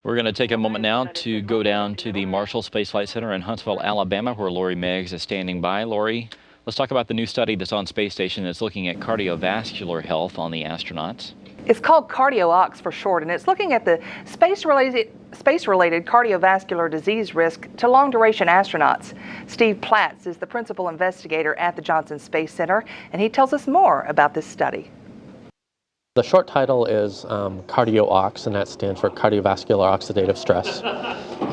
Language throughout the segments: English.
We're going to take a moment now to go down to the Marshall Space Flight Center in Huntsville, Alabama, where Lori Meggs is standing by. Lori, let's talk about the new study that's on Space Station that's looking at cardiovascular health on the astronauts. It's called Cardiovascular for short, and it's looking at the space-related cardiovascular disease risk to long-duration astronauts. Steve Platts is the principal investigator at the Johnson Space Center, and he tells us more about this study. The short title is CardioOx, and that stands for cardiovascular oxidative stress.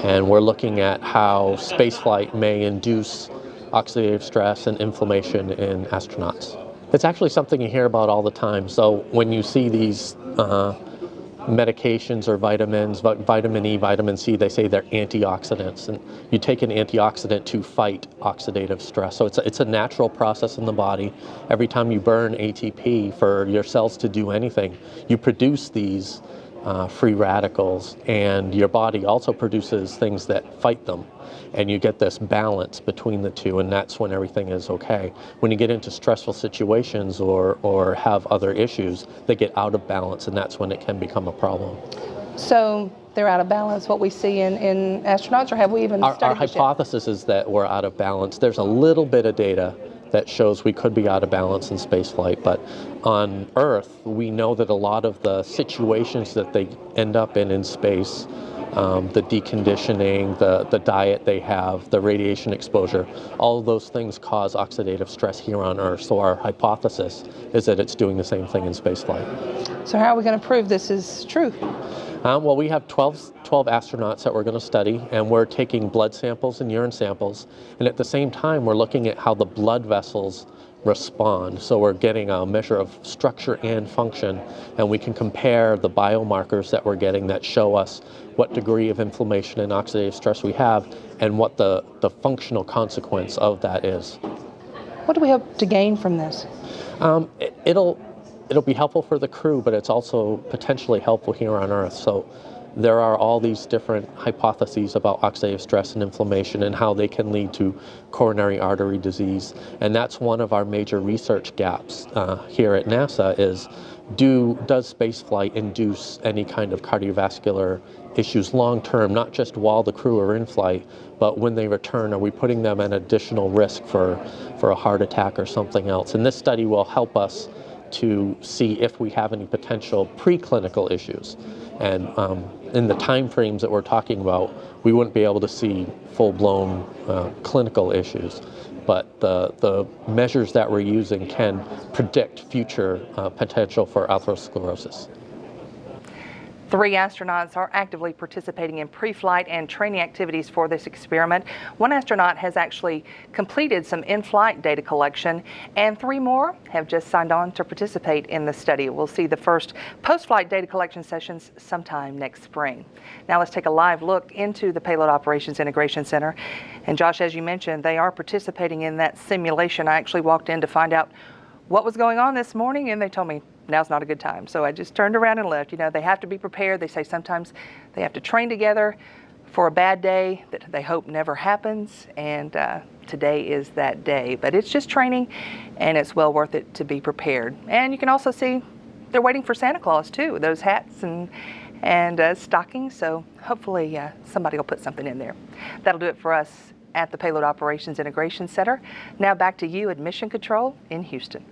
And we're looking at how spaceflight may induce oxidative stress and inflammation in astronauts. It's actually something you hear about all the time. So when you see these medications or vitamins, vitamin E, vitamin C, they say they're antioxidants, and you take an antioxidant to fight oxidative stress. So it's a natural process in the body. Every time you burn ATP for your cells to do anything, you produce these free radicals, and your body also produces things that fight them. And you get this balance between the two, and that's when everything is okay. When you get into stressful situations or have other issues, they get out of balance, and that's when it can become a problem. So they're out of balance, what we see in astronauts, or have we even studied Our hypothesis is that we're out of balance. There's a little bit of data that shows we could be out of balance in spaceflight, but on Earth, we know that a lot of the situations that they end up in space, the deconditioning, the diet they have, the radiation exposure, all of those things cause oxidative stress here on Earth. So our hypothesis is that it's doing the same thing in spaceflight. So how are we going to prove this is true? Well, we have 12 astronauts that we're going to study, and we're taking blood samples and urine samples, and at the same time we're looking at how the blood vessels respond. So we're getting a measure of structure and function, and we can compare the biomarkers that we're getting that show us what degree of inflammation and oxidative stress we have and what the functional consequence of that is. What do we hope to gain from this? It'll be helpful for the crew, but it's also potentially helpful here on Earth. So there are all these different hypotheses about oxidative stress and inflammation and how they can lead to coronary artery disease. And that's one of our major research gaps here at NASA is, does spaceflight induce any kind of cardiovascular issues long term, not just while the crew are in flight, but when they return, are we putting them at additional risk for a heart attack or something else? And this study will help us to see if we have any potential preclinical issues. And in the time frames that we're talking about, we wouldn't be able to see full-blown clinical issues. But the measures that we're using can predict future potential for atherosclerosis. 3 astronauts are actively participating in pre-flight and training activities for this experiment. 1 astronaut has actually completed some in-flight data collection, and 3 more have just signed on to participate in the study. We'll see the first post-flight data collection sessions sometime next spring. Now let's take a live look into the Payload Operations Integration Center. And Josh, as you mentioned, they are participating in that simulation. I actually walked in to find out what was going on this morning, and they told me now's not a good time. So I just turned around and left. You know, they have to be prepared. They say sometimes they have to train together for a bad day that they hope never happens. And today is that day. But it's just training, and it's well worth it to be prepared. And you can also see they're waiting for Santa Claus too, those hats and stockings. So hopefully somebody will put something in there. That'll do it for us at the Payload Operations Integration Center. Now back to you at Mission Control in Houston.